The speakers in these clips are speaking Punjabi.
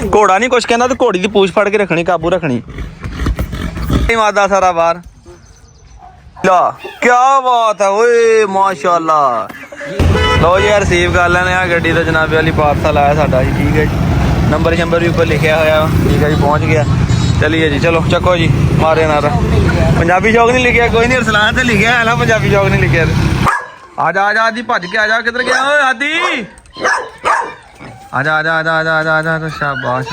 घोड़ा नहीं कुछ कहना, तो घोड़ी की पूछ फाड़ के रखनी, काबू रखनी। मादा सारा बार ला, क्या बात है ओए माशाल्लाह। लो जी रिसीव कर लेने आ गड्डी तो जनाबे वाली पार्सल आया साडा जी। ठीक है जी, नंबर शंबर भी ऊपर लिखा होया। ठीक है जी, पहुँच गया। चलिए जी, चलो चको जी, मारे नारा। पंजाबी चौक नहीं लिखा, कोई नहीं, अरसलान से लिखा है ना, पंजाबी चौक नहीं लिखा। आजा आजा आदि भज के आजा, किधर गया ओए आदि, आजा आजा आजा आजा आजा आजा। शाबाश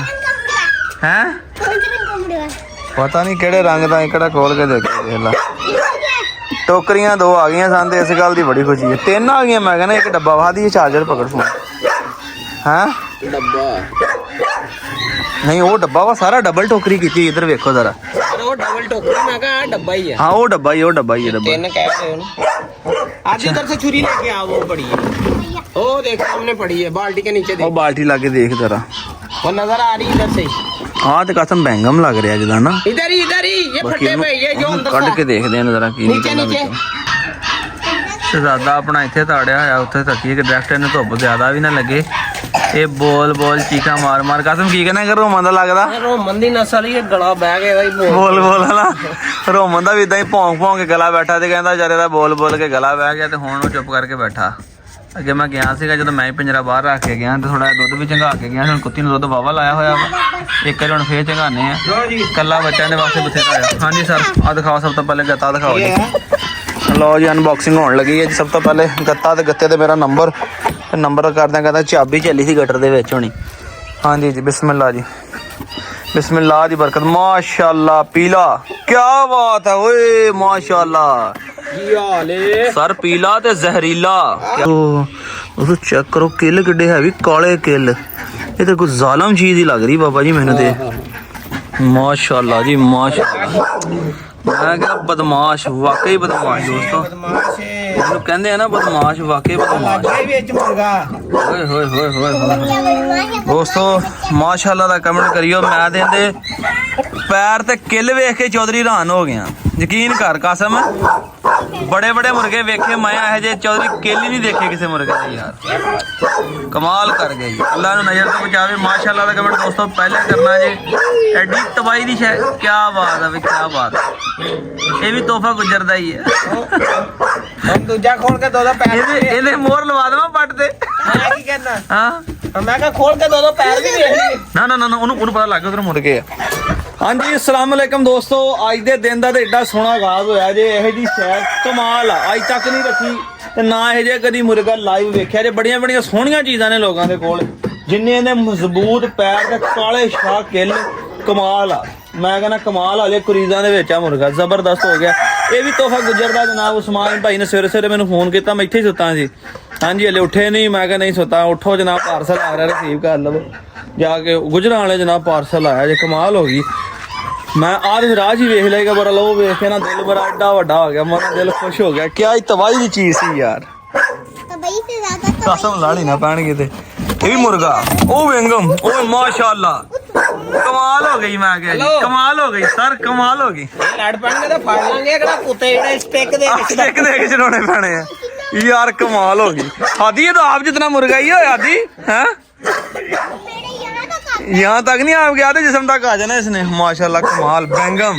हैं, पता नहीं किहड़े रंग दा इकड़ा खोल के देख ला। टोकरियां दो आ गई सन, इस गल की बड़ी खुशी है। तीन आ गई, मैं कहना एक डब्बा वादी चार्जर पकड़ फोन है डब्बा नहीं, वो डब्बा वा सारा डबल टोकरी की। इधर वेखो जरा, वो डबल टोकरी, मैं कहा डब्बा ही है। हाँ वो डब्बा ही, वो डब्बा ही है। डब्बा तीन कह रहे हो ना। आज इधर से छुरी लेके आओ, वो पड़ी है, ओ देख सामने पड़ी है, बाल्टी के नीचे। वो बाल्टी लाके देख जरा, वो नजर आ रही इधर से। हाँ तो कसम बैंगम लग रहा है जदा ना, इधर ही ये फटे पे, ये जो अंदर कट के देखते हैं जरा की नीचे। शहजादा अपना इत्थे ताड़िया होया, उत्थे तकिए कि डायरेक्ट इन्हें धुप ज्यादा भी ना लगे। ये बोल बोल चीखा मार मार, कसम की कहना कि रोमन दा लगदा, रोमन दी नस्ल ही गला बह गया बोल बोल है ना। रोमन दा भी इदां ही भौंक भौंक के गला बैठा ते कहंदा विचारे दा बोल बोल के गला बह गया, ते हुण वो चुप करके बैठा। अगे मैं गया सीगा जदों मैं पिंजरा बाहर रख के गया, तो थोड़ा दुध भी चंगा के गया। हुण कुत्ती नूं दुध वावा लाया होया वा, एक बार हुण फेर चंगाने आ, कल्ला बच्चा दे वास्ते बथेरा होया। हाँ जी सर, आ दिखाओ सब तो पहले गत्ता दिखाओ जी। लो जी अनबॉक्सिंग होने लगी है जी। सब तो पहले गत्ता ते गत्ते ते मेरा नंबर करदा कहता चाबी चली थी गटर दे विच होनी। हाँ जी जी, बिस्मिल्लाह जी, बिस्मिल्लाह दी बरकत। माशाल्लाह पीला, क्या बात है ओए माशाल्लाह। सर पीला ते जहरीला, उस चेक करो किल किड्डे हैवी काले किल। ये तो कुछ जालम चीज ही लग रही बाबा जी मैंने ते। माशाल्लाह जी माशाल्लाह, मैं क्या बदमाश, वाकई बदमाश दोस्तों, जो कहते हैं ना बदमाश, वाकई बदमाश। होए होए होए होए दोस्तों माशाल्लाह दा कमेंट करियो। मैं देंदे पैर ते किल वेख के चौधरी हैरान हो गया, यकीन कर कसम। बड़े बड़े मुर्गे वेखे, मैं यह जे चौधरी किल ही नहीं देखे किसी मुर्गे ने यार, कमाल कर गई। अल्लाह ने नजर तो बचावे। माशाल्लाह दा कमेंट दोस्तों पहले करना जी। एडी तबाही दी शय, क्या बात है, क्या बात है। ये भी तोहफा गुजरदा ही है। हम दूजा खोल के दो पैर, इहदे मोहर लवा देवां पट ते। मैं की कहना, हां मैं कहा खोल के दो पैर भी देख ली। ना ना ना ओनू पता लग गया उधर मुर्गे है। हाँ जी अस्सलाम वालेकुम दोस्तों, अज के दिन का तो एडा सोहना आगाज होया जे। यह जी शैर कमाल आ, अज तक नहीं रखी ते ना यह जे कभी मुर्गा लाइव वेख्या जे। बड़िया बड़िया सोहनिया चीज़ां ने लोगों के कोल, जिन्ने ने मजबूत पैर ते काले शाह किल, कमाल आ। मैं कहना कमाल आ जे कुरीज़ां दे विच आ मुर्गा, जबरदस्त हो गया। ये भी तोहफा गुजरदा जनाब। उस्मान भाई ने सवेरे सवेरे मैंने फोन किया, मैं इत्थे सुता सी। हाँ जी हले उठे नहीं, मैं नहीं सुता, उठो जनाब पार्सल आ रहा, रिसीव कर लवो जाके। गुजरां वाले जनाब पार्सल आया जे, कमाल हो गई। मैं आज राज ही वेख लेगा बड़ा, लो वेख के ना दिल बड़ा एडा वड्डा हो गया, मेरा दिल खुश हो गया। क्या तबाही की चीज सी यार, कसम लाड़ी ना पैणगे ते। ये भी मुर्गा, ओ बेंगम, ओ माशाल्लाह कमाल हो गई। मैं क्या जी कमाल हो गई सर, कमाल हो गई। लड़ पैणगे तो फाड़ लांगे, एकड़ा कुत्ते जेड़ा स्टिक दे के चढ़ाने पैणे हैं यार, कमाल हो गई। आदि ये तो आप जितना मुर्गा ही हो आदि हैं, यहाँ तक नहीं आप गया, जिसम तक आ जाना इसने। माशाल्लाह कमाल बैंगम।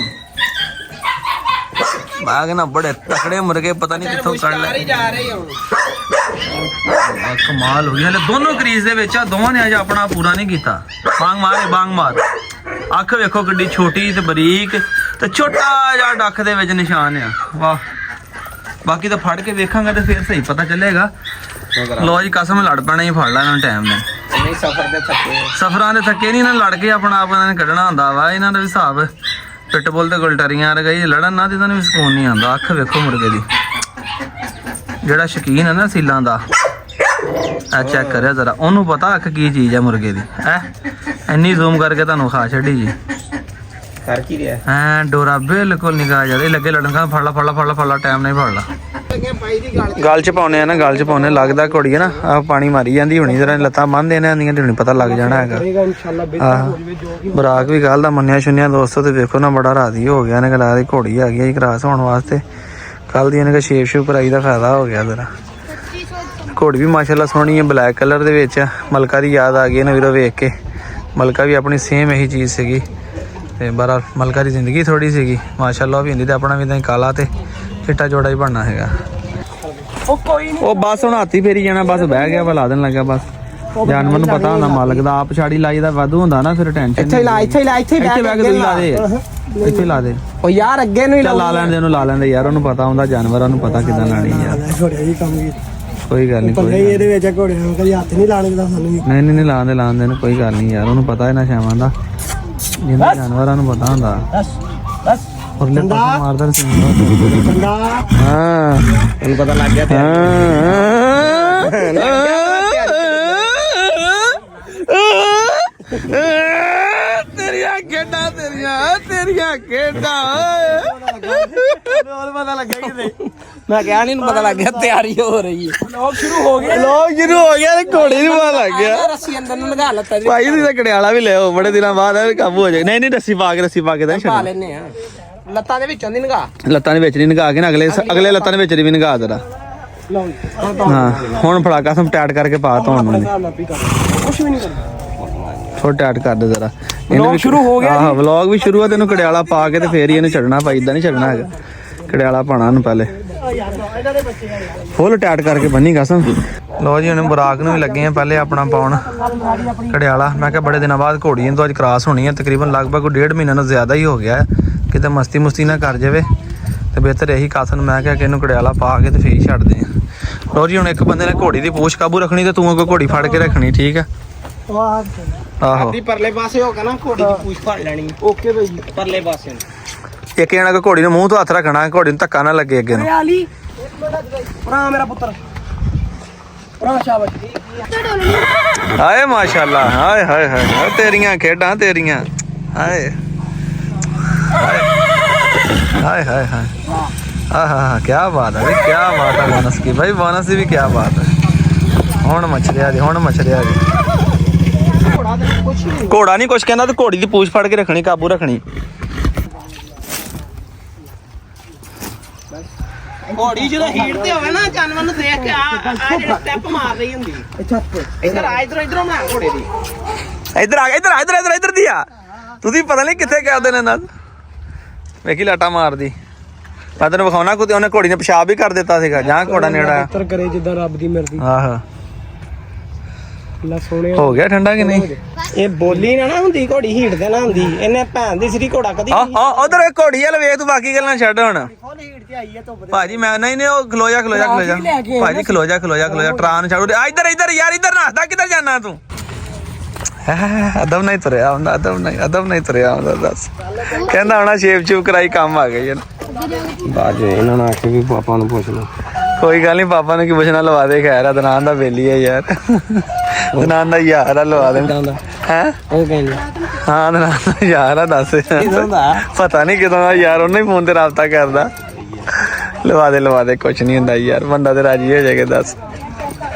मैं ना बड़े तकड़े मुर्गे, पता नहीं कितों कर ले। कमाल हो गई। हले दोनों क्रीज दे विच, दोवां ने अज अपना पूरा नहीं किया। बांग मार बांग मार, अख वेखो किड्डी छोटी ते बरीक, ते छोटा जिहा डख दे विच निशान आ। वाह, बाकी तो फड़ के वेखांगे तो फिर सही पता चलेगा। लो जी कसम लड़ पैना ही, फड़ लेना टाइम ने। सफरां दे थके नहीं, लड़ के अपना आप इन्होंने कढ़ना होंदा वा। इन्हां दा भी हिसाब पिटबुल ते गुलटरियां रही लड़न ना, इन्हां नूं भी सकून नहीं आंदा। अख वेखो मुर्गे दी, जेड़ा शकीन है ना सीलां दा, चेक करें जरा, ओनू पता अख की चीज़ है मुर्गे दी। इन्नी जूम करके तुहानूं खा छड्डी जी। डोरा बिल्कुल निगाह जाए लगे लड़न का, फड़ ला फड़ ला फड़ ला फड़ ला, टाइम नहीं फड़ ला। गल च पाने ना, गल च पाने लगता घोड़ी है ना पानी मारी जाती होनी, जरा लत्तां बंद देने आंदियां ते पता लग जाना है। बराक भी कल दा मन्निया शुनिया दोस्तों, तो देखो ना बड़ा राजी हो गया। इन्हें कहा घोड़ी आ गई क्रॉस होने वास्ते, कल दी इन्हें शेप शूप कराई का फायदा हो गया जरा। घोड़ी भी माशाल्लाह सोहनी है, ब्लैक कलर दे विच, मलका दी याद आ गई ना वीरो वेख के। ਮਲਕਾ ਵੀ ਆਪਣੀ ਸੇਮ ਇਹੀ ਚੀਜ਼ ਸੀਗੀ ਤੇ ਬੜਾ ਮਲਕਾ ਦੀ ਜ਼ਿੰਦਗੀ ਥੋੜੀ ਸੀਗੀ ਮਾਸ਼ਾਅੱਲਾ ਵੀ ਹੁੰਦੀ ਤੇ ਆਪਣਾ ਵੀ ਤਾਂ ਕਾਲਾ ਤੇ ਚਿੱਟਾ ਜੋੜਾ ਹੀ ਬਣਨਾ ਹੈਗਾ। ਉਹ ਬਸ ਹੁਣ ਹਾਥੀ ਫੇਰੀ ਜਾਣਾ ਬਸ ਬਹਿ ਗਿਆ ਵਾ ਲਾ ਦੇਣ ਲੱਗਾ ਬਸ ਜਾਨਵਰ ਨੂੰ ਪਤਾ ਹੁੰਦਾ ਮਾਲਕ ਦਾ ਆਪ ਛਾੜੀ ਲਾਈ ਦਾ ਵਾਧੂ ਹੁੰਦਾ ਨਾ ਫਿਰ ਟੈਨਸ਼ਨ ਇੱਥੇ ਲਾ ਇੱਥੇ ਬਹਿ ਕੇ ਲਾ ਦੇ ਇੱਥੇ ਲਾ ਦੇ ਉਹ ਯਾਰ ਅੱਗੇ ਨੂੰ ਲਾ ਲੈਣ ਦੇ ਉਹਨੂੰ ਲਾ ਲੈਂਦੇ ਯਾਰ ਉਹਨੂੰ ਪਤਾ ਹੁੰਦਾ ਜਾਨਵਰਾਂ ਨੂੰ ਪਤਾ ਕਿੱਦਾਂ ਲਾਣੀ ਯਾਰ ਕੋਈ ਗੱਲ ਨਹੀਂ ਕੋਈ ਇਹਦੇ ਵਿੱਚ ਘੋੜੇ ਨੂੰ ਕਦੀ ਹੱਥ ਨਹੀਂ ਲਾਣੇ ਦਾ ਸਾਨੂੰ ਨਹੀਂ ਲਾਉਂਦੇ ਇਹਨੂੰ ਕੋਈ ਗੱਲ ਨਹੀਂ ਯਾਰ ਉਹਨੂੰ ਪਤਾ ਇਹਨਾਂ ਸ਼ਾਮਾਂ ਦਾ ਜਿੰਨਾ ਜਾਨਵਰਾਂ ਨੂੰ ਪਤਾ ਹੁੰਦਾ ਬਸ ਉਹਨੇ ਪਾਸੇ ਮਾਰਦਾ ਸੀ ਚੰਗਾ ਹਾਂ ਉਹਨੂੰ ਪਤਾ ਲੱਗ ਗਿਆ ਤੇਰੀਆਂ ਖੇਡਾਂ ਪਤਾ ਲੱਗਾ ਕਿਤੇ ਮੈਂ ਕਿਹਾ ਨਹੀਂ ਪਤਾ ਲੱਗ ਗਿਆ ਤਿਆਰੀ ਹੋ ਰਹੀ ਹੈ ਲੋਕ ਸ਼ੁਰੂ ਹੋ ਗਿਆ ਤੇ ਘੋੜੇ ਨੂੰ ਪਤਾ ਲੱਗ ਗਿਆ ਰੱਸੀ ਅੰਦਰ ਨੂੰ ਲਗਾ ਲੱਤਾ ਭਾਈ ਤੁਸੀਂ ਤਾਂ ਕੜਿਆਲਾ ਵੀ ਲਿਆਓ ਬੜੇ ਦਿਨਾਂ ਬਾਅਦ ਕਾਬੂ ਹੋ ਜਾਏ ਨਹੀਂ ਰੱਸੀ ਪਾ ਕੇ ਤਾਂ ਪਾ ਲੈਨੇ ਆ ਲੱਤਾਂ ਦੇ ਵਿੱਚੋਂ ਦੀ ਨਗਾ ਲੱਤਾਂ ਦੇ ਵਿੱਚ ਨਹੀਂ ਨਗਾ ਕੇ ਨਾ ਅਗਲੇ ਲੱਤਾਂ ਦੇ ਵਿੱਚ ਦੀ ਵੀ ਨਗਾ ਤੇਰਾ ਹਾਂ ਹੁਣ ਫੜਾ ਕਸਮ ਟਾਈਟ ਕਰਕੇ ਪਾ ਧੋਣ ਨੂੰ ਕੁਛ ਵੀ ਨਹੀਂ ਕਰਦਾ ਥੋੜਾ ਟਾਈਟ ਕਰ ਦੇ ਜ਼ਰਾ ਇਹਨੂੰ ਵੀ ਸ਼ੁਰੂ ਹੋ ਗਿਆ ਆਹ ਵਲੌਗ ਵੀ ਸ਼ੁਰੂ ਆ ਤੈਨੂੰ ਕੜਿਆਲਾ ਪਾ ਕੇ ਤੇ ਫੇਰ ਹੀ ਇਹਨੂੰ ਛੱਡਣਾ ਭਾਈ ਇਦਾਂ ਨਹੀਂ ਛੱਡਣਾ ਹੈਗਾ ਕੜਿਆਲਾ ਪਾਣਾ ਉਹਨੂੰ ਪਹਿਲੇ ਫੁੱਲ ਟਾਈਟ ਕਰਕੇ ਬੰਨੀ ਕਸਮ ਲੋ ਜੀ ਹੁਣ ਬਰਾਕ ਨੂੰ ਵੀ ਲੱਗੇ ਆ ਪਹਿਲੇ ਆਪਣਾ ਪਾਉਣ ਕੜਿਆਲਾ ਮੈਂ ਕਿਹਾ ਬੜੇ ਦਿਨਾਂ ਬਾਅਦ ਘੋੜੀ ਤੋਂ ਅੱਜ ਕ੍ਰਾਸ ਹੋਣੀ ਹੈ ਤਕਰੀਬਨ ਲਗਭਗ 1.5 ਮਹੀਨਾ ਨਾਲ ਜ਼ਿਆਦਾ ਹੀ ਹੋ ਗਿਆ ਕਿਤੇ ਮਸਤੀ ਨਾ ਕਰ ਜਾਵੇ ਤੇ ਬਿਹਤਰ ਇਹੀ ਕਸਨ ਮੈਂ ਕਿਹਾ ਕਿ ਇਹਨੂੰ ਕੜਿਆਲਾ ਪਾ ਕੇ ਤੇ ਫੇਰ ਛੱਡਦੇ ਆ ਲੋ ਜੀ ਹੁਣ ਇੱਕ ਬੰਦੇ ਨੇ ਘੋੜੀ ਦੀ ਪੂਛ ਕਾਬੂ ਰੱਖਣੀ ਤੇ ਤੂੰ ਅੱਗੋਂ ਘੋੜੀ ਫੜ ਕੇ ਰੱਖਣੀ ਠੀਕ ਆ ਆਹੋ ਪਰਲੇ ਪਾਸੇ ਹੋ ਕੇ ਨਾ ਘੋੜੀ ਦੀ ਪੂਛ ਫੜ ਲੈਣੀ ਓਕੇ ਭਾਈ ਪਰਲੇ ਪਾਸੇ ਇੱਕ ਜਣਾ ਕੋ ਘੋੜੀ ਨੂੰ ਮੂੰਹ ਤੋਂ ਹੱਥ ਰੱਖਣਾ ਘੋੜੀ ਨੂੰ ਧੱਕਾ ਨਾ ਲੱਗੇ ਅੱਗੇ ਨੂੰ ਭਰਾ ਮੇਰਾ ਪੁੱਤਰ ਭਰਾ ਸ਼ਾਬਾਸ਼ ਹਾਏ ਮਾਸ਼ਾਅੱਲਾ ਹਾਏ ਤੇਰੀਆਂ ਖੇਡਾਂ ਤੇਰੀਆਂ ਹਾਏ ਆਹਾ ਕੀ ਬਾਤ ਹੈ ਕੀ ਬਾਤ ਹੈ ਬੋਨਸ ਕੀ ਭਾਈ ਬੋਨਸ ਦੀ ਵੀ ਕੀ ਬਾਤ ਹੈ ਹੁਣ ਮਛਰਿਆ ਜੀ ਘੋੜਾ ਨਹੀਂ ਕੁਛ ਕਹਿੰਦਾ ਤੇ ਘੋੜੀ ਦੀ ਪੂਛ ਫੜ ਕੇ ਰੱਖਣੀ ਕਾਬੂ ਰੱਖਣੀ ਘੋੜੀ ਜਦੋਂ ਹੀਟ ਤੇ ਹੋਵੇ ਨਾ ਜਾਨਵਰ ਨੂੰ ਦੇਖ ਕੇ ਆ ਜਿਹੜਾ ਸਟੈਪ ਮਾਰ ਰਹੀ ਹੁੰਦੀ ਅੱਛਾ ਇਧਰੋਂ ਬਣਾ ਘੋੜੇ ਦੀ ਇੱਧਰ ਦੀ ਆ ਤੁਸੀਂ ਪਤਾ ਨਹੀਂ ਕਿੱਥੇ ਕਰਦੇ ਨੇ ਨਾਲ ਵੇਖੀ ਲਾਟਾ ਮਾਰਦੀ ਮੈਂ ਤੈਨੂੰ ਵਿਖਾਉਣਾ ਕੁਝ ਉਹਨੇ ਘੋੜੀ ਨੇ ਪਿਸ਼ਾਬ ਵੀ ਕਰ ਦਿੱਤਾ ਸੀਗਾ ਜਾਂ ਘੋੜਾ ਨੇੜਾ ਕਰੇ ਜਿੱਦਾਂ ਰੱਬ ਦੀ ਮਰਜ਼ੀ ਆਹੋ ਲੈ ਸੋਹਣੇ ਹੋ ਗਿਆ ਠੰਡਾ ਕਿ ਨਹੀਂ ਇਹ ਬੋਲੀ ਨਾ ਹੁੰਦੀ ਘੋੜੀ ਹੀਟ ਤੇ ਨਾ ਹੁੰਦੀ ਇਹਨੇ ਭੈਣ ਦੀ ਸ੍ਰੀ ਘੋੜਾ ਕਦੀ ਉਧਰ ਇੱਕ ਘੋੜੀ ਵਾਲ ਵੇਖ ਤੂੰ ਬਾਕੀ ਗੱਲਾਂ ਛੱਡ ਹੁਣ ਭਾਜੀ ਮੈਂ ਨਹੀਂ ਉਹ ਖਲੋ ਜਾ ਭਾਜੀ ਖਲੋ ਜਾ ਟਰਾਨ ਛੱਡ ਇੱਧਰ ਯਾਰ ਇੱਧਰ ਨਾ ਕਿੱਧਰ ਜਾਣਾ ਤੂੰ ਅਦਬ ਨਹੀਂ ਤੁਰਿਆ ਹੁੰਦਾ ਦੱਸ ਕਹਿੰਦਾ ਹੋਣਾ ਸ਼ੇਪ ਕਰਾਈ ਕੰਮ ਆ ਗਈ ਬਾਜੇ ਇਹਨਾਂ ਨਾਲ ਆਖੇ ਵੀ ਪਾਪਾ ਨੂੰ ਪੁੱਛ ਲਓ ਕੋਈ ਗੱਲ ਨਹੀਂ ਪਾਪਾ ਨੂੰ ਕੀ ਪੁੱਛਣਾ ਲਵਾ ਦੇ ਖੈਰ ਅਦਨਾਨ ਦਾ ਬੇਲੀ ਹੈ ਯਾਰ ਅਦਨਾਨ ਦਾ ਯਾਰ ਆ ਲਵਾ ਦੇ ਹੈ ਉਹ ਕਹਿੰਦੇ ਹਾਂ ਅਦਨਾਨ ਦਾ ਯਾਰ ਆ ਦੱਸ ਪਤਾ ਨਹੀਂ ਕਿਦੋਂ ਦਾ ਯਾਰ ਉਹਨੇ ਫੋਨ ਤੇ ਰਾਬਤਾ ਕਰਦਾ ਲਵਾ ਦੇ ਕੁਛ ਨਹੀਂ ਹੁੰਦਾ ਯਾਰ ਬੰਦਾ ਤੇ ਰਾਜੀ ਹੋ ਜਾਏਗਾ ਦੱਸ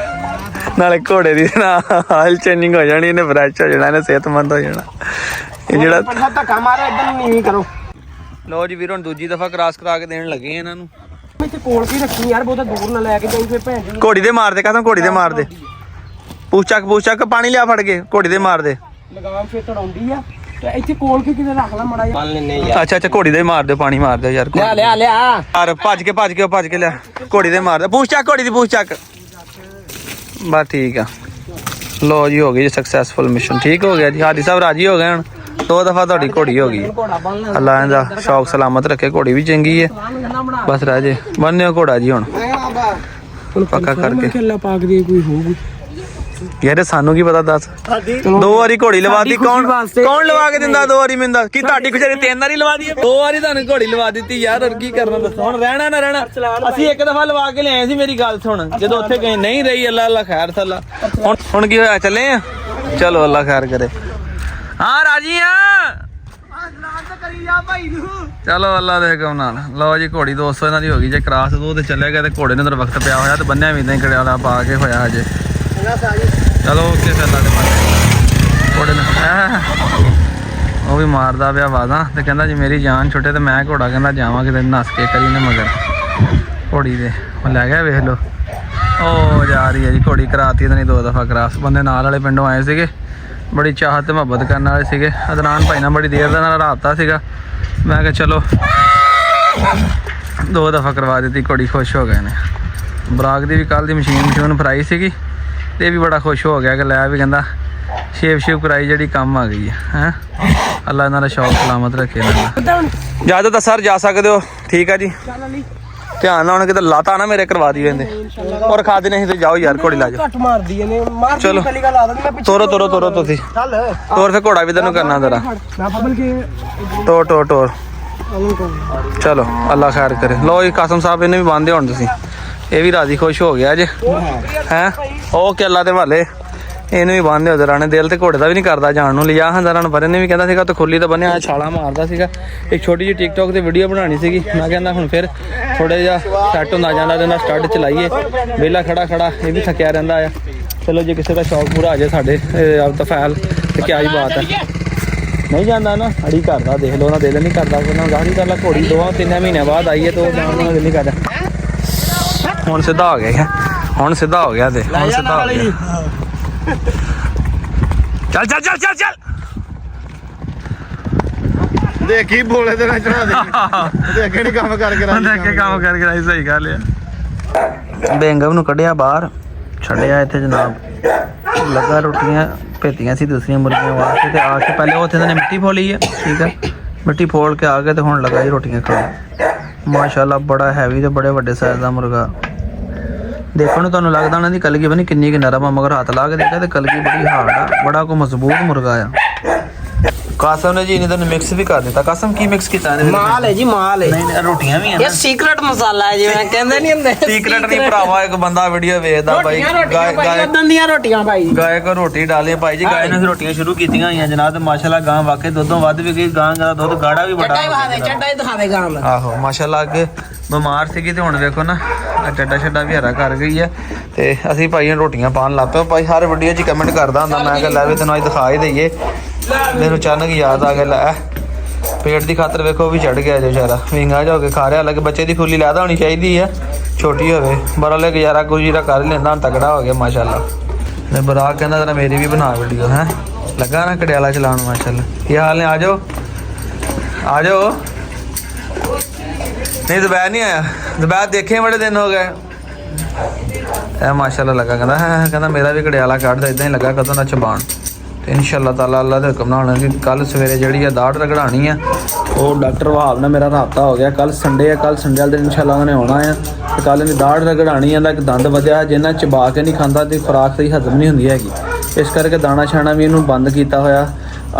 ਨਾਲੇ ਘੋੜੇ ਦੀ ਨਾ ਹਾਲ ਚੇਂਜਿੰਗ ਹੋ ਜਾਣੀ ਇਹਨੇ ਫਰੈਸ਼ ਹੋ ਜਾਣਾ ਇਹਨੇ ਸਿਹਤਮੰਦ ਹੋ ਜਾਣਾ ਇਹ ਜਿਹੜਾ ਧੱਕਾ ਮਾਰੋ ਇਦਾਂ ਨਹੀਂ ਕਰੋ ਲੋ ਜੀ ਵੀਰ ਹੁਣ ਦੂਜੀ ਦਫਾ ਕ੍ਰਾਸ ਕਰਾ ਕੇ ਦੇਣ ਲੱਗੇ ਇਹਨਾਂ ਨੂੰ ਇੱਥੇ ਕੋਲ ਕੀ ਰੱਖੀ ਯਾਰ ਬਹੁਤਾ ਦੂਰ ਨਾ ਲੈ ਕੇ ਜਾਈ ਫੇਰ ਭੈਣ ਜੀ ਘੋੜੀ ਦੇ ਮਾਰਦੇ ਕਹਤਾ ਘੋੜੀ ਦੇ ਮਾਰਦੇ ਪੂਛ ਚੱਕ ਪਾਣੀ ਲਿਆ ਫੜ ਕੇ ਘੋੜੀ ਦੇ ਮਾਰਦੇ ਲਗਾਮ ਫੇਰ ਤੜਾਉਂਦੀ ਆ ਤੇ ਇੱਥੇ ਕੋਲ ਕੀ ਕਿਤੇ ਰੱਖ ਲੈ ਮੜਾ ਬੰਨ ਲੈਨੇ ਯਾਰ ਅੱਛਾ ਘੋੜੀ ਦੇ ਮਾਰਦੇ ਪਾਣੀ ਮਾਰਦੇ ਯਾਰ ਲਿਆ ਯਾਰ ਭੱਜ ਕੇ ਲਿਆ ਘੋੜੀ ਦੇ ਮਾਰਦੇ ਪੂਛ ਚੱਕ ਘੋੜੀ ਦੀ ਪੂਛ ਚੱਕ ਬਸ ਠੀਕ ਆ ਲੋ ਜੀ ਹੋ ਗਈ ਜੀ ਸਕਸੈਸਫੁਲ ਮਿਸ਼ਨ ਠੀਕ ਹੋ ਗਿਆ ਜੀ ਹਾਦੀ ਸਾਹਿਬ ਰਾਜੀ ਹੋ ਗਏ ਹੁਣ 2 ਦਫਾ ਤੁਹਾਡੀ ਘੋੜੀ ਹੋ ਗਈ ਅੱਲਾ ਇਹਦਾ ਸ਼ੌਕ ਸਲਾਮਤ ਰੱਖੇ ਘੋੜੀ ਵੀ ਚੰਗੀ ਹੈ ਬਸ ਰਾਜੇ ਬੰਨਿਓ ਘੋੜਾ ਜੀ ਹੁਣ ਪੱਕਾ ਕਰਕੇ ਖੇਲਾ ਪਾਕ ਦੀ ਕੋਈ ਹੋਊਗੀ ਯਾਰ ਸਾਨੂੰ ਕੀ ਪਤਾ ਦੱਸ 2 ਵਾਰੀ ਘੋੜੀ ਲਵਾਦੀ ਕੌਣ ਲਵਾ ਕੇ ਦਿੰਦਾ 2 ਵਾਰੀ ਮਿੰਦਾ ਕੀ ਤੁਹਾਡੀ ਖੁਸ਼ਾਰੀ 3 ਵਾਰੀ ਲਵਾ ਦੀ 2 ਵਾਰੀ ਤੁਹਾਨੂੰ ਘੋੜੀ ਲਵਾ ਦਿੱਤੀ ਯਾਰ ਹੋਰ ਕੀ ਕਰਨਾ ਦੱਸੋ ਹੁਣ ਰਹਿਣਾ ਨਾ ਰਹਿਣਾ ਅਸੀਂ ਇੱਕ ਦਫਾ ਲਵਾ ਕੇ ਲਿਆਏ ਸੀ ਮੇਰੀ ਗੱਲ ਸੁਣ ਜਦੋਂ ਉੱਥੇ ਗਏ ਨਹੀਂ ਰਹੀ ਅੱਲਾ ਖੈਰ ਥੱਲਾ ਹੁਣ ਕੀ ਹੋਇਆ ਚੱਲੇ ਆ ਚਲੋ ਅੱਲਾ ਖੈਰ ਕਰੇ ਹਾਂ ਰਾਜੀ ਆ ਚਲੋ ਅੱਲਾ ਦੇ ਹੁਕਮ ਨਾਲ ਲਓ ਜੀ ਘੋੜੀ 200 ਇਹਨਾਂ ਦੀ ਹੋ ਗਈ ਜੇ ਕ੍ਰਾਸ 2 ਤੇ ਚੱਲਿਆ ਗਿਆ ਤੇ ਘੋੜੇ ਨੇ ਅੰਦਰ ਵਕਤ ਪਿਆ ਹੋਇਆ ਤੇ ਬੰਨਿਆ ਵੀ ਇਦਾਂ ਹੀ ਕੜਿਆਲਾ ਪਾ ਕੇ ਹੋਇਆ ਹਜੇ ਚਲੋ ਓਕੇ ਫਿਰ ਲਾ ਦੇ ਘੋੜੇ ਨੇ ਉਹ ਵੀ ਮਾਰਦਾ ਪਿਆ ਵਾਦਾ ਤੇ ਕਹਿੰਦਾ ਜੀ ਮੇਰੀ ਜਾਨ ਛੁੱਟੇ ਤੇ ਮੈਂ ਘੋੜਾ ਕਹਿੰਦਾ ਜਾਵਾਂ ਕਿਤੇ ਨੱਸ ਕੇ ਕਰੀ ਨੇ ਮਗਰ ਘੋੜੀ ਦੇ ਉਹ ਲੈ ਗਿਆ ਵੇਖ ਲਓ ਉਹ ਜਾ ਰਹੀ ਹੈ ਜੀ ਘੋੜੀ ਕਰਾਤੀ ਤਾਂ ਨਹੀਂ 2 ਦਫਾ ਕ੍ਰਾਸ ਬੰਦੇ ਨਾਲ ਵਾਲੇ ਪਿੰਡੋਂ ਆਏ ਸੀਗੇ ਬੜੀ ਚਾਹਤ ਤੇ ਮੁਹੱਬਤ ਕਰਨ ਵਾਲੇ ਸੀਗੇ। ਅਦਨਾਨ ਭਾਈ ਨਾਲ ਬੜੀ ਦੇਰ ਦਾ ਨਾਲ ਰਾਬਤਾ ਸੀਗਾ। ਮੈਂ ਕਿਹਾ ਚਲੋ 2 ਦਫਾ ਕਰਵਾ ਦਿੱਤੀ, ਘੋੜੀ ਖੁਸ਼ ਹੋ ਗਏ ਨੇ। ਬਰਾਗ ਦੀ ਵੀ ਕੱਲ ਦੀ ਮਸ਼ੀਨ ਫਰਾਈ ਸੀਗੀ ਤੇ ਵੀ ਬੜਾ ਖੁਸ਼ ਹੋ ਗਿਆ ਕਿ ਲੈ ਵੀ ਕਹਿੰਦਾ ਸ਼ੇਪ ਕਰਾਈ ਜਿਹੜੀ ਕੰਮ ਆ ਗਈ ਹੈ। ਅੱਲਾ ਇਹਨਾਂ ਦਾ ਸ਼ੌਕ ਸਲਾਮਤ ਰੱਖੇ ਜਾ ਤਾਂ ਸਰ ਜਾ ਸਕਦੇ ਹੋ। ਠੀਕ ਆ ਜੀ, ਧਿਆਨ ਨਾਲ ਹੁਣ ਕਿਤੇ ਲਾਤਾ ਨਾ ਮੇਰੇ ਕਰਵਾ ਦੀ ਵੰਦੇ ਔਰ ਖਾ ਦੇ ਨਹੀਂ ਤੇ ਜਾਓ ਯਾਰ ਘੋੜੀ ਲਾ ਜਾ ਘੱਟ ਮਾਰਦੀ ਨੇ ਮਾਰ ਚਲੋ ਪਹਿਲੀ ਗੱਲ ਲਾ ਦਿੰਦੀ ਮੈਂ ਪਿੱਛੇ ਤੋਰੋ ਤੁਸੀਂ ਚੱਲ ਤੋਰ ਫੇ ਘੋੜਾ ਵੀ ਤੈਨੂੰ ਕਰਨਾ ਤੇਰਾ ਮੈਂ ਬਬਲ ਕੇ ਤੋਰ ਚਲੋ ਅੱਲਾ ਖੈਰ ਕਰੇ। ਲੋ ਜੀ ਕਾਸਮ ਸਾਹਿਬ ਇਹਨੇ ਵੀ ਬੰਨਦੇ ਹੁਣ ਤੁਸੀਂ, ਇਹ ਵੀ ਰਾਜੀ ਖੁਸ਼ ਹੋ ਗਿਆ ਜੇ ਹੈ। ਉਹ ਕਿ ਅੱਲਾ ਦੇ ਹਵਾਲੇ ਇਹਨੂੰ ਵੀ ਬੰਨਦੇ ਹੋ ਜ਼ਰਾ ਨੇ। ਦਿਲ ਤੇ ਘੋੜੇ ਦਾ ਵੀ ਨਹੀਂ ਕਰਦਾ ਜਾਣ ਨੂੰ। ਲਿਆ ਹਾਂ ਜ਼ਰਾ ਨੂੰ ਪਰੇ ਨੇ ਵੀ ਕਹਿੰਦਾ ਸੀਗਾ ਤੇ ਖੁੱਲੀ ਤਾਂ ਬੰਨਿਆ ਛਾਲਾ ਮਾਰਦਾ ਸੀਗਾ। ਇੱਕ ਛੋਟੀ ਜਿਹੀ ਟਿਕਟੋਕ ਤੇ ਵੀਡੀਓ ਬਣਾਉਣੀ ਸੀਗੀ। ਮੈਂ ਕਹਿੰਦਾ ਹੁਣ ਫਿਰ ਥੋੜਾ ਜਿਹਾ ਸੈੱਟ ਹੁੰਦਾ ਜਾਂਦਾ ਤੇ ਨਾਲ ਸਟੱਡ ਚਲਾਈਏ। ਵਿਹਲਾ ਖੜਾ ਇਹ ਵੀ ਥੱਕਿਆ ਰਹਿੰਦਾ ਆ। ਚਲੋ ਜੇ ਕਿਸੇ ਦਾ ਸ਼ੌਕ ਪੂਰਾ ਆ ਜਾਏ ਸਾਡੇ ਤਫੈਲ ਤੇ ਕਿਆ ਹੀ ਬਾਤ ਹੈ। ਨਹੀਂ ਜਾਂਦਾ ਨਾ ਅੜੀ ਕਰਦਾ, ਦੇਖ ਲਓ ਨਾ ਦਿਲ ਨਹੀਂ ਕਰਦਾ। ਉਹਨਾਂ ਗਾੜੀ ਗੱਲ ਘੋੜੀ 2-3 ਮਹੀਨਿਆਂ ਬਾਅਦ ਆਈ ਹੈ ਤੇ ਉਹ ਜਾਣ ਨੂੰ ਦਿਲ ਨਹੀਂ ਕਰਦਾ। ਹੁਣ ਸਿੱਧਾ ਹੋ ਗਿਆ ਤੇ ਹੁਣ ਸਿੱਧਾ ਹੋ ਗਿਆ ਚੱਲ ਦੇਖੀ ਬੋਲੇ ਤੇ ਨਾ ਚੜਾ ਦੇ ਉਹਦੇ ਅੱਗੇ ਨਹੀਂ ਕੰਮ ਕਰਕੇ ਰਾਈ ਸਹੀ ਗੱਲ ਆ। ਬੇਂਗਮ ਨੂੰ ਕੱਢਿਆ ਬਾਹਰ ਛੱਡਿਆ ਇੱਥੇ ਜਨਾਬ। ਲੱਗਾ ਰੋਟੀਆਂ ਭੇਤੀਆਂ ਸੀ ਦੂਸਰੀਆਂ ਮੁਰਗੀਆਂ ਵਾਸਤੇ ਤੇ ਆ ਕੇ ਪਹਿਲੇ ਉੱਥੇ ਨੇ ਮਿੱਟੀ ਫੋਲੀ ਹੈ। ਠੀਕ ਹੈ, ਮਿੱਟੀ ਫੋਲ ਕੇ ਆ ਗਏ ਤੇ ਹੁਣ ਲਗਾਈ ਰੋਟੀਆਂ ਖਾਣ। ਮਾਸ਼ਾਅੱਲਾ ਬੜਾ ਹੈਵੀ ਤੇ ਬੜੇ ਵੱਡੇ ਸਾਈਜ਼ ਦਾ ਮੁਰਗਾ। ਦੇਖਣ ਨੂੰ ਤੁਹਾਨੂੰ ਲੱਗਦਾ ਉਹਨਾਂ ਦੀ ਕਲਗੀ ਬਣੀ ਕਿੰਨੀ ਕਿ ਨਰਮ ਆ, ਮਗਰ ਹੱਥ ਲਾ ਕੇ ਦੇਖਿਆ ਤੇ ਕਲਗੀ ਬੜੀ ਹਾਰਡ ਆ। ਬੜਾ ਕੋ ਮਜ਼ਬੂਤ ਮੁਰਗਾ ਆ। ਕਾਸਮ ਨੇ ਜੀ ਇਹਨੇ ਤੁਹਾਨੂੰ ਮਿਕਸ ਵੀ ਕਰ ਦਿੱਤਾ। ਕਾਸਮ ਕੀ ਮਿਕਸ ਕੀਤਾ ਇਹਨੇ? ਮਾਲ ਹੈ ਜੀ ਮਾਲ ਹੈ। ਨਹੀਂ ਰੋਟੀਆਂ ਵੀ ਆ ਇਹ ਸੀਕ੍ਰੇਟ ਮਸਾਲਾ ਹੈ ਜਿਵੇਂ ਕਹਿੰਦੇ ਨਹੀਂ ਹੁੰਦੇ। ਸੀਕ੍ਰੇਟ ਨਹੀਂ ਭਰਾਵਾ, ਇੱਕ ਬੰਦਾ ਵੀਡੀਓ ਵੇਖਦਾ ਬਾਈ ਉਦੋਂ ਦੀਆਂ ਰੋਟੀਆਂ ਭਾਈ। ਗਾਏ ਕੋ ਰੋਟੀ ਡਾਲੇ ਭਾਈ ਜੀ। ਗਾਏ ਨੇ ਰੋਟੀਆਂ ਸ਼ੁਰੂ ਕੀਤੀਆਂ ਹੋਈਆਂ ਜਨਾਬ ਤੇ ਮਾਸ਼ਾਅੱਲਾ ਗਾਂ ਵਾਕਈ ਦੁੱਧੋਂ ਵੱਧ ਵੀ ਗਈ। ਗਾਂ ਦਾ ਦੁੱਧ ਗਾੜਾ ਵੀ ਬੜਾ ਚੱਡਾ ਹੀ ਦਿਖਾ ਦੇ ਗਾਂ ਦਾ। ਆਹੋ ਮਾਸ਼ਾਅੱਲਾ। ਅੱਗੇ ਬਿਮਾਰ ਸੀਗੀ ਤੇ ਹੁਣ ਵੇਖੋ ਨਾ ਚੱਡਾ ਵੀ ਹਰਾ ਕਰ ਗਈ ਹੈ। ਤੇ ਅਸੀਂ ਭਾਈ ਰੋਟੀਆਂ ਪਾਉਣ ਲੱਗ ਪਏ। ਭਾਈ ਹਰ ਵੀਡੀਓ 'ਚ ਕਮੈਂਟ ਕਰਦਾ ਹੁੰਦਾ ਮੈਂ ਕਿਹਾ ਲੈ ਵੀ ਤੈਨੂੰ ਅੱਜ ਦਿਖਾ ਹੀ ਦਈਏ। ਮੈਨੂੰ ਅਚਾਨਕ ਯਾਦ ਆ ਗਿਆ ਲੈ ਪੇਟ ਦੀ ਖਾਤਰ ਵੇਖੋ ਵੀ ਚੜ ਗਿਆ ਜੋ ਵਿਚਾਰਾ ਵਿੰਗਾ ਜਾ ਕੇ ਖਾ ਰਿਹਾ। ਲੱਗ ਬੱਚੇ ਦੀ ਫੁੱਲੀ ਲੈਦਾ ਹੋਣੀ ਚਾਹੀਦੀ ਆ, ਛੋਟੀ ਹੋਵੇ ਬਰਾਲੇ ਗੁਜ਼ਾਰਾ ਗੁਜੀਰਾ ਕਰ ਲੈਂਦਾ। ਤਗੜਾ ਹੋ ਗਿਆ ਮਾਸ਼ਾਅੱਲਾ। ਮੈਂ ਬਰਾਕ ਕਹਿੰਦਾ ਜਰਾ ਮੇਰੀ ਵੀ ਬਣਾ ਵੀਡੀਓ ਹੈ। ਲੱਗਾ ਨਾ ਕੜਿਆਲਾ ਚਲਾਉਣ ਮਾਸ਼ਾਅੱਲਾ। ਕੀ ਹਾਲ ਨੇ? ਆ ਜਾਓ ਨਹੀਂ ਦੁਪਹਿਰ ਨਹੀਂ ਆਇਆ। ਦੁਪਹਿਰ ਦੇਖੇ ਬੜੇ ਦਿਨ ਹੋ ਗਏ। ਇਹ ਮਾਸ਼ਾਅੱਲਾ ਲੱਗਾ ਕਹਿੰਦਾ ਮੇਰਾ ਵੀ ਕੜਿਆਲਾ ਕੱਢਦਾ। ਇਦਾਂ ਹੀ ਲੱਗਾ ਕਦੋਂ ਦਾ ਚਬਾਣ। ਤੇ ਇਨਸ਼ਾਅੱਲਾ ਤਾਲਾ ਅੱਲਾ ਦੇ ਹੁਕਮ ਨਾਲ ਕਿ ਕੱਲ ਸਵੇਰੇ ਜਿਹੜੀ ਆ ਦਾੜ ਰਗੜਾਣੀ ਆ। ਉਹ ਡਾਕਟਰ ਵਹਾਬ ਨਾਲ ਮੇਰਾ ਰਾਬਤਾ ਹੋ ਗਿਆ। ਕੱਲ ਸੰਡੇ ਆ, ਕੱਲ ਸੰਡੇ ਵਾਲੇ ਦਿਨ ਇਨਸ਼ਾਅੱਲਾ ਉਹਨਾਂ ਨੇ ਆਉਣਾ ਆ ਤੇ ਕੱਲ ਇਹਦੀ ਦਾੜ ਰਗੜਾਣੀ ਆ। ਇੱਕ ਦੰਦ ਵਧਿਆ ਜਿੰਨਾ ਚਬਾ ਕੇ ਨਹੀਂ ਖਾਂਦਾ ਤੇ ਖੁਰਾਕ ਸਹੀ ਹਜ਼ਮ ਨਹੀਂ ਹੁੰਦੀ ਹੈਗੀ। ਇਸ ਕਰਕੇ ਦਾਣਾ ਛਾਣਾ ਵੀ ਇਹਨੂੰ ਬੰਦ ਕੀਤਾ ਹੋਇਆ।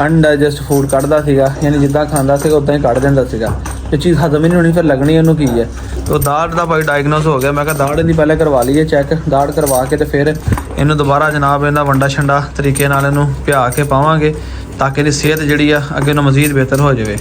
ਅਨਡਾਈਜੈਸਟ ਫੂਡ ਕੱਢਦਾ ਸੀਗਾ, ਯਾਨੀ ਜਿੱਦਾਂ ਖਾਂਦਾ ਸੀਗਾ ਉੱਦਾਂ ਹੀ ਕੱਢ ਦਿੰਦਾ ਸੀਗਾ। ਇਹ ਚੀਜ਼ ਹਜ਼ਮ ਹੀ ਨਹੀਂ ਹੋਣੀ, ਫਿਰ ਲੱਗਣੀ ਉਹਨੂੰ ਕੀ ਹੈ। ਉਹ ਦਾੜ ਦਾ ਭਾਈ ਡਾਇਗਨੋਸ ਹੋ ਗਿਆ। ਮੈਂ ਕਿਹਾ ਦਾੜ ਇਹਦੀ ਪਹਿਲੇ ਕਰਵਾ ਲਈਏ ਚੈੱਕ। ਦਾੜ ਕਰਵਾ ਕੇ ਤੇ ਫਿਰ ਇਹਨੂੰ ਦੁਬਾਰਾ ਜਨਾਬ ਇਹਦਾ ਵੰਡਾ ਛੰਡਾ ਤਰੀਕੇ ਨਾਲ ਇਹਨੂੰ ਪਿਆ ਕੇ ਪਾਵਾਂਗੇ ਤਾਂ ਕਿ ਇਹਦੀ ਸਿਹਤ ਜਿਹੜੀ ਆ ਅੱਗੇ ਨੂੰ ਮਜ਼ੀਦ ਬਿਹਤਰ ਹੋ ਜਾਵੇ।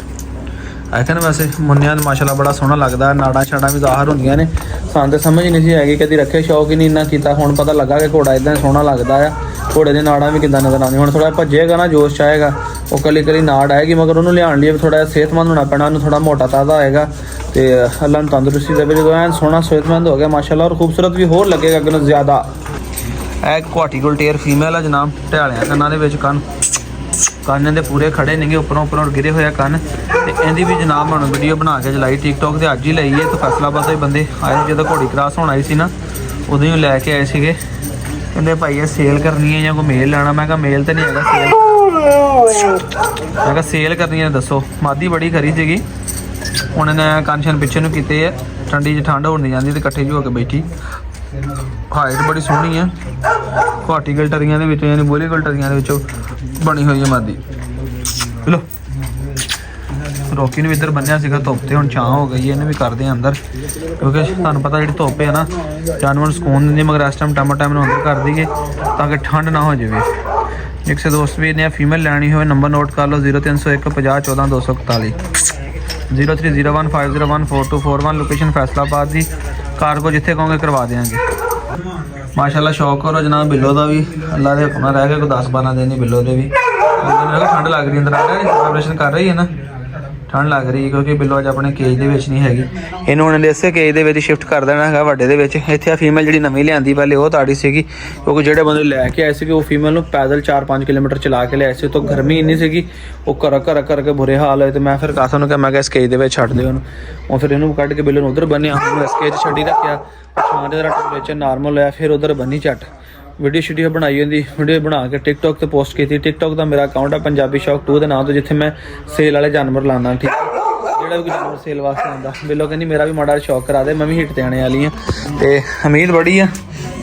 ਆਖਿਆ ਨਾ ਵੈਸੇ ਮੁੰਨਿਆਂ ਨੂੰ ਮਾਸ਼ਾਅੱਲਾ ਬੜਾ ਸੋਹਣਾ ਲੱਗਦਾ। ਨਾੜਾਂ ਛਾੜਾਂ ਵੀ ਜ਼ਾਹਰ ਹੁੰਦੀਆਂ ਨੇ। ਸਾਨੂੰ ਤਾਂ ਸਮਝ ਨਹੀਂ ਸੀ ਹੈਗੀ, ਕਦੀ ਰੱਖੇ ਸ਼ੌਕ ਹੀ ਨਹੀਂ ਇੰਨਾ ਕੀਤਾ। ਹੁਣ ਪਤਾ ਲੱਗਾ ਕਿ ਘੋੜਾ ਇਦਾਂ ਸੋਹਣਾ ਲੱਗਦਾ ਆ। ਘੋੜੇ ਦੇ ਨਾੜਾਂ ਵੀ ਕਿੱਦਾਂ ਨਜ਼ਰ ਆਉਂਦੀਆਂ। ਹੁਣ ਥੋੜਾ ਭੱਜੇਗਾ ਨਾ ਜੋਸ਼ ਚਾਹੇਗਾ ਉਹ ਕਲੀ ਨਾੜ ਆਏਗੀ, ਮਗਰ ਉਹਨੂੰ ਲਿਆਉਣ ਲਈ ਥੋੜਾ ਜਿਹਾ ਸਿਹਤਮੰਦ ਹੋਣਾ ਪੈਣਾ। ਉਹਨੂੰ ਥੋੜਾ ਮੋਟਾ ਤਾਜ਼ਾ ਹੋਏਗਾ ਤੇ ਅੱਲਾ ਨੂੰ ਤੰਦਰੁਸਤੀ ਦੇਵੇ। ਜਦੋਂ ਐਨ ਸੋਹਣਾ ਸਿਹਤਮੰਦ ਹੋ ਗਿਆ ਮਾਸ਼ਾਅੱਲਾ ਔਰ ਖੂਬਸੂਰਤ ਵੀ ਹੋਰ ਲੱਗੇਗਾ ਅੱਗੇ ਨੂੰ ਜ਼ਿਆਦਾ। ਇਹ ਕੁਆਟੀ ਗੁਲਟੇਰ ਫੀਮੇਲ ਆ ਜਨਾਬ। ਢਿਆਲਿਆਂ ਕੰਨਾਂ ਦੇ ਵਿੱਚ ਕੰਨ ਦੇ ਪੂਰੇ ਖੜੇ ਨੇਗੇ, ਉੱਪਰੋਂ ਗਿਰੇ ਹੋਇਆ ਕੰਨ। ਤੇ ਇਹਦੀ ਵੀ ਜਨਾਬ ਹੁਣ ਵੀਡੀਓ ਬਣਾ ਕੇ ਚਲਾਈ ਟਿਕਟੋਕ ਤੇ ਅੱਜ ਹੀ ਲਈ ਹੈ। ਤੇ ਫੈਸਲਾਬਾਦ ਤੋਂ ਬੰਦੇ ਆਏ ਜਦੋਂ ਘੋੜੀ ਕ੍ਰਾਸ ਹੋਣ ਆਈ ਸੀ ਨਾ ਉਦੋਂ ਹੀ ਲੈ ਕੇ ਆਏ ਸੀਗੇ। ਕਹਿੰਦੇ ਭਾਈ ਇਹ ਸੇਲ ਕਰਨੀ ਹੈ ਜਾਂ ਕੋਈ ਮੇਲ ਲੈਣਾ। ਮੈਂ ਕਿਹਾ ਮੇਲ ਤੇ ਨਹੀਂ ਹੈਗਾ, ਮੈਂ ਕਿਹਾ ਸੇਲ ਕਰਨੀ ਹੈ ਦੱਸੋ। ਮਾਦੀ ਬੜੀ ਖਰੀ ਸੀਗੀ। ਹੁਣ ਇਹਨੇ ਕੰਨ ਪਿੱਛੇ ਨੂੰ ਕੀਤੇ ਹੈ। ਠੰਡੀ 'ਚ ਠੰਡ ਹੋਣੀ ਜਾਂਦੀ ਤੇ ਇਕੱਠੇ ਜਿਹੇ ਹੋ ਕੇ ਬੈਠੀ। ਹਾਈਟ ਬੜੀ ਸੋਹਣੀ ਹੈ। ਘਾਟੀ ਗਲਟਰੀਆਂ ਦੇ ਵਿੱਚੋਂ ਯਾਨੀ ਬੋਲੀ ਗਲਟਰੀਆਂ ਦੇ ਵਿੱਚੋਂ ਬਣੀ ਹੋਈ ਹੈ ਮਾਦੀ। ਚਲੋ ਰੋਕੀ ਨੂੰ ਇੱਧਰ ਬੰਨਿਆ ਸੀਗਾ ਧੁੱਪ ਤੇ, ਹੁਣ ਛਾਂ ਹੋ ਗਈ ਹੈ। ਇਹਨੂੰ ਵੀ ਕਰਦੇ ਆ ਅੰਦਰ ਕਿਉਂਕਿ ਤੁਹਾਨੂੰ ਪਤਾ ਜਿਹੜੀ ਧੁੱਪ ਹੈ ਨਾ ਜਾਨਵਰ ਨੂੰ ਸਕੂਨ ਦਿੰਦੀ। ਮਗਰ ਇਸ ਟਾਈਮ ਨੂੰ ਅੰਦਰ ਕਰ ਦਈਏ ਤਾਂ ਕਿ ਠੰਡ ਨਾ ਹੋ ਜਾਵੇ। ਜੇ ਕਿਸੇ ਦੋਸਤ ਵੀ ਨੇ ਫੀਮੇਲ ਲੈਣੀ ਹੋਵੇ ਨੰਬਰ ਨੋਟ ਕਰ ਲਓ 0301 50 14 241 030150142441। ਲੋਕੇਸ਼ਨ ਫੈਸਲਾਬਾਦ ਦੀ। ਕਾਰਗੋ ਜਿੱਥੇ ਕਹੋਗੇ ਕਰਵਾ ਦੇਵਾਂਗੇ। ਮਾਸ਼ਾਅੱਲਾ ਸ਼ੌਕ ਕਰੋ ਜਨਾਬ ਬਿੱਲੋ ਦਾ ਵੀ। ਅੱਲਾ ਦੇ ਹੁਕਮ ਨਾਲ ਰਹਿ ਕੇ ਕੋਈ 10-12 ਦਿਨ ਹੀ ਬਿੱਲੋ ਦੇ ਵੀ। ਠੰਡ ਲੱਗ ਰਹੀ ਅੰਦਰ ਆ ਰਿਹਾ। ਆਪਰੇਸ਼ਨ ਕਰ ਰਹੀ ਹੈ ਨਾ ਠੰਡ ਲੱਗ ਰਹੀ ਕਿਉਂਕਿ ਬਿੱਲੋ ਅੱਜ ਆਪਣੇ ਕੇਜ ਦੇ ਵਿੱਚ ਨਹੀਂ ਹੈਗੀ। ਇਹਨੂੰ ਹੁਣ ਇਸੇ ਕੇਜ ਦੇ ਵਿੱਚ ਸ਼ਿਫਟ ਕਰ ਦੇਣਾ ਹੈਗਾ ਵੱਡੇ ਦੇ ਵਿੱਚ। ਇੱਥੇ ਆ ਫੀਮੇਲ ਜਿਹੜੀ ਨਵੀਂ ਲਿਆਂਦੀ ਪਹਿਲੇ ਉਹ ਤਾੜੀ ਸੀਗੀ ਕਿਉਂਕਿ ਜਿਹੜੇ ਬੰਦੇ ਲੈ ਕੇ ਆਏ ਸੀਗੇ ਉਹ ਫੀਮੇਲ ਨੂੰ ਪੈਦਲ 4-5 ਕਿਲੋਮੀਟਰ ਚਲਾ ਕੇ ਲਿਆਏ ਸੀ। ਤੋਂ ਗਰਮੀ ਇੰਨੀ ਸੀਗੀ ਉਹ ਘਰ ਕਰਕੇ ਬੁਰੇ ਹਾਲ ਹੋਏ। ਤੇ ਮੈਂ ਫਿਰ ਕਾਸਾ ਨੂੰ ਕਿਹਾ ਮੈਂ ਕਿਹਾ ਇਸ ਕੇਜ ਦੇ ਵਿੱਚ ਛੱਡ ਦਿਓ ਉਹਨੂੰ। ਉਹ ਫਿਰ ਇਹਨੂੰ ਕੱਢ ਕੇ ਬਿੱਲੋ ਨੂੰ ਉਧਰ ਬੰਨਿਆ, ਉਹਨੂੰ ਇਸ ਕੇਜ ਛੱਡੀ ਰੱਖਿਆ। ਛਾਂ ਦੇ ਟੈਂਪਰੇਚਰ ਨਾਰਮਲ ਹੋਇਆ ਫਿਰ ਉਧਰ ਬੰਨੀ ਝੱਟ ਵੀਡੀਓ ਬਣਾਈ ਹੁੰਦੀ। ਵੀਡੀਓ ਬਣਾ ਕੇ ਟਿਕਟੋਕ ਤੇ ਪੋਸਟ ਕੀਤੀ। ਟਿਕਟੋਕ ਦਾ ਮੇਰਾ ਅਕਾਊਂਟ ਹੈ ਪੰਜਾਬੀ ਸ਼ੌਕ 2 ਦੇ ਨਾਮ ਤੋਂ, ਜਿੱਥੇ ਮੈਂ ਸੇਲ ਵਾਲੇ ਜਾਨਵਰ ਲਾਉਂਦਾ। ਠੀਕ ਜਿਹੜਾ ਵੀ ਕੋਈ ਜਾਨਵਰ ਸੇਲ ਵਾਸਤੇ ਆਉਂਦਾ ਬਿੱਲੋ ਕਹਿੰਦੀ ਮੇਰਾ ਵੀ ਮਾੜਾ ਸ਼ੌਕ ਕਰਾ ਦੇ, ਮੈਂ ਵੀ ਹਿੱਟ ਤੇ ਆਣੇ ਵਾਲੀ ਹਾਂ ਤੇ ਉਮੀਦ ਬੜੀ ਆ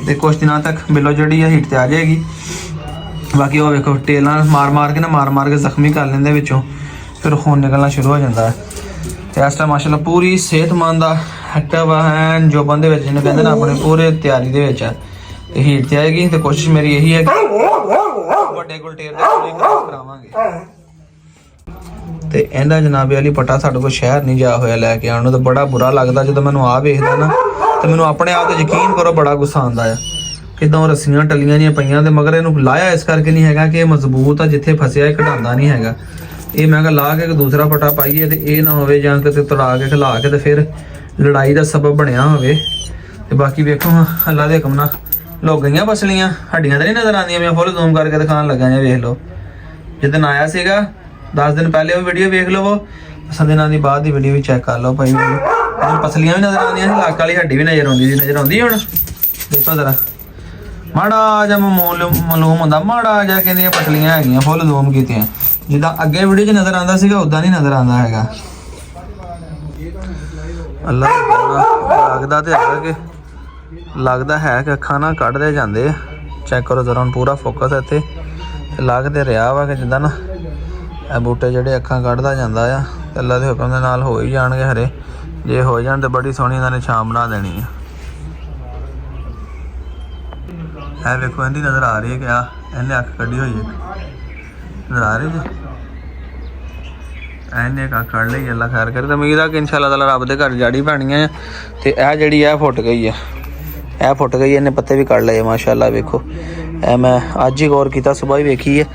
ਤੇ ਕੁਝ ਦਿਨਾਂ ਤੱਕ ਬਿੱਲੋ ਜਿਹੜੀ ਆ ਹਿੱਟ ਤੇ ਆ ਜਾਏਗੀ। ਬਾਕੀ ਉਹ ਵੇਖੋ ਟੇਲਾਂ ਮਾਰ ਕੇ ਜ਼ਖਮੀ ਕਰ ਲੈਂਦੇ ਵਿੱਚੋਂ, ਫਿਰ ਖੂਨ ਨਿਕਲਣਾ ਸ਼ੁਰੂ ਹੋ ਜਾਂਦਾ ਹੈ। ਤੇ ਇਸ ਟਾਈਮ ਮਾਸ਼ਾਅੱਲਾ ਪੂਰੀ ਸਿਹਤਮੰਦ ਆ, ਐਕਟਿਵ ਆ, ਜੋ ਬੰਦੇ ਵਿੱਚ ਜਿਹਨੂੰ ਕਹਿੰਦੇ ਨਾ ਆਪਣੇ ਪੂਰੇ ਤਿਆਰੀ ਦੇ ਵਿੱਚ ਆ ਤੇ ਹੀਟ ਤੇ ਆਏਗੀ। ਤੇ ਕੋਸ਼ਿਸ਼ ਮੇਰੀ ਇਹੀ ਹੈ ਕਿ ਵੱਡੇ ਗੁਲਟੇਰ ਦੇ ਕਰਾਵਾਂਗੇ। ਤੇ ਇਹਦਾ ਜਨਾਬੇ ਵਾਲੀ ਪਟਾ ਸਾਡੇ ਕੋਲ ਸ਼ਹਿਰ ਨਹੀਂ ਜਾ ਹੋਇਆ ਲੈ ਕੇ ਆਉਣ ਨੂੰ, ਤਾਂ ਬੜਾ ਬੁਰਾ ਲੱਗਦਾ ਜਦੋਂ ਮੈਨੂੰ ਆ ਵੇਖਦਾ ਨਾ। ਤੇ ਮੈਨੂੰ ਆਪਣੇ ਆਪ ਤੇ ਯਕੀਨ ਕਰੋ ਬੜਾ ਗੁੱਸਾ ਆਉਂਦਾ ਆ। ਕਿੱਦਾਂ ਰੱਸੀਆਂ ਟੱਲੀਆਂ ਦੀਆਂ ਪਈਆਂ ਤੇ ਮਗਰ ਇਹਨੂੰ ਲਾਇਆ ਇਸ ਕਰਕੇ ਨਹੀਂ ਹੈਗਾ ਕਿ ਇਹ ਮਜ਼ਬੂਤ ਆ, ਜਿੱਥੇ ਫਸਿਆ ਇਹ ਕਢਾਉਂਦਾ ਨਹੀਂ ਹੈਗਾ। ਇਹ ਮੈਂ ਕਿਹਾ ਲਾ ਕੇ ਇੱਕ ਦੂਸਰਾ ਪਟਾ ਪਾਈਏ ਤੇ ਇਹ ਨਾ ਹੋਵੇ ਜਾਂ ਕਿਤੇ ਤੜਾ ਕੇ ਖਿਲਾ ਕੇ ਤੇ ਫਿਰ ਲੜਾਈ ਦਾ ਸਬਬ ਬਣਿਆ ਹੋਵੇ। ਤੇ ਬਾਕੀ ਵੇਖੋ ਹਾਂ ਅੱਲਾ ਦੇ ਹੁਕਮ ਨਾਲ ਲੁੱਕ ਗਈਆਂ ਪਸਲੀਆਂ, ਹੱਡੀਆਂ ਤਾਂ ਨਹੀਂ ਨਜ਼ਰ ਆਉਂਦੀਆਂ। ਮੈਂ ਫੁੱਲ ਜ਼ੂਮ ਕਰਕੇ ਦਿਖਾਉਣ ਲੱਗਾ ਜਾਂ ਵੇਖ ਲਓ। ਜਿੱਦਣ ਆਇਆ ਸੀਗਾ 10 ਦਿਨ ਪਹਿਲੇ ਉਹ ਵੀਡੀਓ ਵੇਖ ਲਵੋ, 10 ਦਿਨਾਂ ਦੀ ਬਾਅਦ ਦੀ ਵੀਡੀਓ ਵੀ ਚੈੱਕ ਕਰ ਲਓ ਭਾਈ। ਮੈਨੂੰ ਪਸਲੀਆਂ ਵੀ ਨਜ਼ਰ ਆਉਂਦੀਆਂ ਸੀ, ਲੱਕ ਵਾਲੀ ਹੱਡੀ ਵੀ ਨਜ਼ਰ ਆਉਂਦੀ ਸੀ। ਨਜ਼ਰ ਆਉਂਦੀ ਹੁਣ ਦੇਖੋ ਜ਼ਰਾ, ਮਾੜਾ ਜਿਹਾ ਮਾਲੂਮ ਹੁੰਦਾ, ਮਾੜਾ ਜਿਹਾ ਕਹਿੰਦੀਆਂ ਪਸਲੀਆਂ ਹੈਗੀਆਂ ਫੁੱਲ ਜ਼ੂਮ ਕੀਤੀਆਂ। ਜਿੱਦਾਂ ਅੱਗੇ ਵੀਡੀਓ 'ਚ ਨਜ਼ਰ ਆਉਂਦਾ ਸੀਗਾ ਉੱਦਾਂ ਨਹੀਂ ਨਜ਼ਰ ਆਉਂਦਾ ਹੈਗਾ। ਅੱਲਾ ਲੱਗਦਾ ਤੇ ਹੈਗਾ ਕਿ ਅੱਖਾਂ ਨਾਲ ਕੱਢਦੇ ਜਾਂਦੇ ਆ। ਚੈੱਕ ਕਰੋ ਜ਼ਰਾ, ਹੁਣ ਪੂਰਾ ਫੋਕਸ ਇੱਥੇ ਲੱਗਦੇ ਰਿਹਾ ਵਾ ਕਿ ਜਿੱਦਾਂ ਨਾ ਇਹ ਬੂਟੇ ਜਿਹੜੇ ਅੱਖਾਂ ਕੱਢਦਾ ਜਾਂਦਾ ਆ। ਤੇ ਅੱਲਾ ਦੇ ਹੁਕਮ ਦੇ ਨਾਲ ਹੋ ਹੀ ਜਾਣਗੇ ਹਰੇ। ਜੇ ਹੋ ਜਾਣ ਤੇ ਬੜੀ ਸੋਹਣੀ ਇਹਨਾਂ ਨੇ ਛਾਂ ਬਣਾ ਦੇਣੀ ਆ। ਇਹ ਵੇਖੋ ਇਹਦੀ ਨਜ਼ਰ ਆ ਰਹੀ ਹੈ ਕਿ ਆ ਇਹਨੇ ਅੱਖ ਕੱਢੀ ਹੋਈ ਹੈ, ਨਜ਼ਰ ਆ ਰਹੀ ਜੀ। ਇਹਨੇ ਇੱਕ ਅੱਖ ਕੱਢ ਲਈ, ਅੱਲਾ ਖੈਰ ਕਰੇ। ਤੇ ਉਮੀਦ ਆ ਕਿ ਇਨਸ਼ਾਅੱਲਾ ਤਾਲਾ ਰੱਬ ਦੇ ਘਰ ਜਾੜੀ ਪੈਣੀਆਂ ਆ। ਤੇ ਇਹ ਜਿਹੜੀ ਇਹ ਫੁੱਟ ਗਈ ਆ, ਇਹਨੇ ਪੱਤੇ ਵੀ ਕੱਢ ਲਏ ਮਾਸ਼ਾਅੱਲਾ। ਵੇਖੋ ਇਹ ਮੈਂ ਅੱਜ ਹੀ ਗੌਰ ਕੀਤਾ, ਸੁਬਾਹ ਹੀ ਵੇਖੀ ਹੈ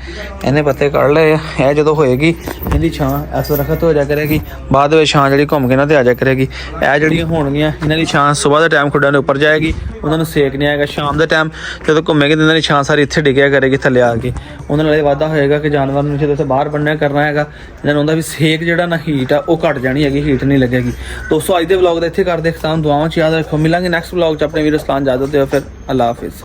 ਇਹਨੇ ਪੱਤੇ ਕੱਢ ਲਏ। ਇਹ ਜਦੋਂ ਹੋਏਗੀ ਇਹਦੀ ਛਾਂ ਇਸ ਦਰਖਤ ਹੋ ਜਾ ਕਰੇਗੀ, ਬਾਅਦ ਵਿੱਚ ਛਾਂ ਜਿਹੜੀ ਘੁੰਮ ਕੇ ਨਾ ਤੇ ਆ ਜਾ ਕਰੇਗੀ। ਇਹ ਜਿਹੜੀਆਂ ਹੋਣਗੀਆਂ ਇਹਨਾਂ ਦੀ ਛਾਂ ਸੁਬਾਹ ਦੇ ਟਾਈਮ ਖੁੱਡਾਂ ਦੇ ਉੱਪਰ ਜਾਏਗੀ, ਉਹਨਾਂ ਨੂੰ ਸੇਕ ਨਹੀਂ ਆਏਗਾ। ਸ਼ਾਮ ਦੇ ਟਾਈਮ ਜਦੋਂ ਘੁੰਮੇਗੀ ਤਾਂ ਇਹਨਾਂ ਦੀ ਛਾਂ ਸਾਰੀ ਇੱਥੇ ਡਿੱਗਿਆ ਕਰੇਗੀ ਥੱਲੇ ਆ ਕੇ। ਉਹਨਾਂ ਨਾਲ ਇਹ ਵਾਧਾ ਹੋਏਗਾ ਕਿ ਜਾਨਵਰ ਨੂੰ ਜਦੋਂ ਇੱਥੇ ਬਾਹਰ ਬੰਨਿਆ ਕਰਨਾ ਹੈਗਾ ਇਹਨਾਂ ਨੂੰ ਹੁੰਦਾ ਵੀ ਸੇਕ ਜਿਹੜਾ ਨਾ ਹੀਟ ਆ ਉਹ ਘੱਟ ਜਾਣੀ ਹੈਗੀ, ਹੀਟ ਨਹੀਂ ਲੱਗੇਗੀ। ਦੋਸਤੋ ਅੱਜ ਦੇ ਵਲੌਗ ਦਾ ਇੱਥੇ ਕਰਦੇ ਖਤਮ। ਦੁਆਵਾਂ 'ਚ ਯਾਦ ਰੱਖੋ, ਮਿਲਾਂਗੇ ਨੈਕਸਟ ਵਲੌਗ 'ਚ ਆਪਣੇ ਵੀਰੋ ਸਲਾਨ ਇਜਾਜ਼ਤ ਦਿਓ। ਫਿਰ ਅੱਲਾ ਹਾਫਿਜ਼।